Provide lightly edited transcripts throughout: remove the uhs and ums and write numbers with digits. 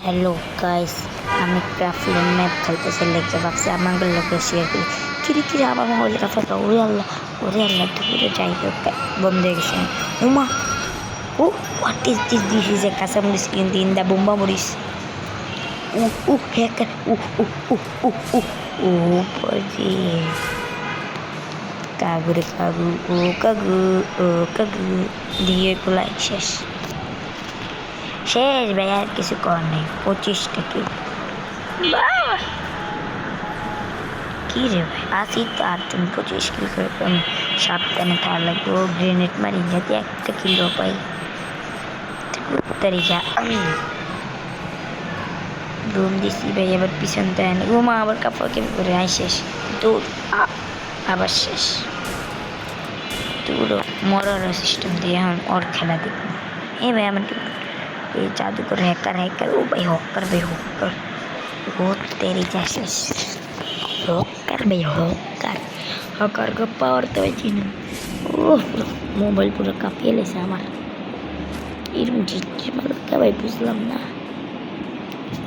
Hello guys, আমি ক্রাফলিন map খেলতেছি লেগে ভাবছি আমার লোকে শেয়ার করি। কিরে কিরে আবার মোবাইল কাফাটা, ওরে আল্লাহ দুপুরে যাই হোক বন্ধ হয়ে গেছে। উমা ও what is this is a কাঁচামরিচ কিন্তু ইন দ্য বোম্বা মরিচ। হ্যাকার ও বাজে কাগুরে কাগু কাগু কাগু দিয়ে গোলাই শেষ ভাই, আর কিছু করার নেই। 25টা কি রে ভাই, আসি তো আর তুমি 25 কিল করে আমি সাবধানে থাকা লাগবে। ও গ্রেনেড মারি যাতে একটা কিলো পাই। তারিখা আমি ঘুম দিছি ভাই, আবার পিছন দেয় না ঘুমা, আবার কাপড় কেমন করে আই শেষ দৌড় আবার শেষ দৌড়ো মরার সিস্টেম দিয়ে এখন ওর খেলা দেখবো। ভাই আমার এই জাদুকর হ্যাকার ও ভাই হকার ও तेरी जैसे हकर का पावर तो चिन्ह मोबाइल पूरा काफी लेसे আমার এরকম জিনিস মানে কে ভাই বুঝলাম না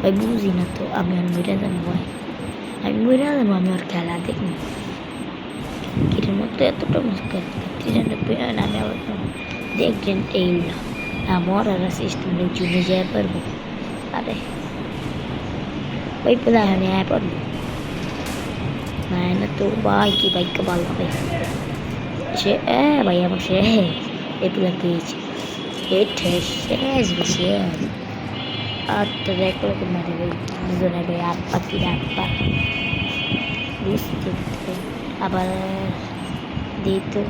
ভাই, বুঝি না তো। আমি আর মরে যাবো ভাই, আমি আর খেলা দেখবো কিরের মতো এতটা মুশকিল 93 আমি আবার দেখছেন এই আমার আর সিস্টেম চলে যায় পারবো। আরে भाई पता है नहीं पर ना तो भाई की बाइक का बाल भाई से भाई अब से ये पूरा केज ये ठेस विषय आज तो देख लो कि मेरे भाई जो है भाई आप पति आप बुझते अब दी तो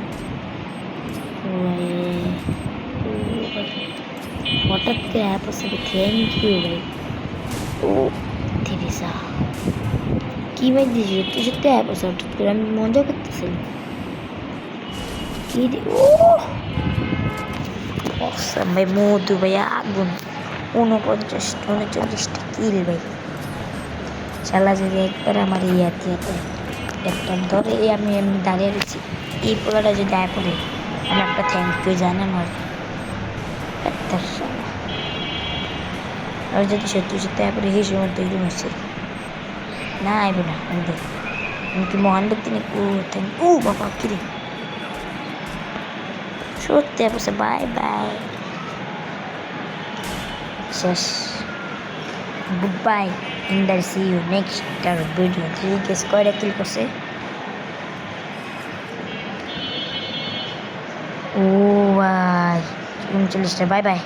হঠাৎ করে অ্যাপ আসলে থ্যাংক ইউ ভাই। ও তেরেসা কি ভাই দিয়েছি সত্যি সত্যি অ্যাপ আসে হঠাৎ করে, আমি মজা করতেছিলাম কি ও অসাম ভাই। মধু ভাইয়া আগুন 39-39টা কিল ভাই। শালা যদি একবার আমার ইয়াতে একটা ধরে আমি দাঁড়িয়ে রয়েছি, এই পোলাটা যদি আয় পড়ে আমি একটা থ্যাংক ইউ জানান আর আর যদি সত্যি সত্যি তারপরে এই সময় তৈরি হচ্ছে না আইব না আমি কি মহান ব্যক্তি নাকি? ও থ্যাংক ও বাবা কিরে সত্যি আপসে বাই বাই শেষ good bye and see you next video. ঠিক আছে, কয়টা কিল করছে? ও ভাই 39টা। Bye bye.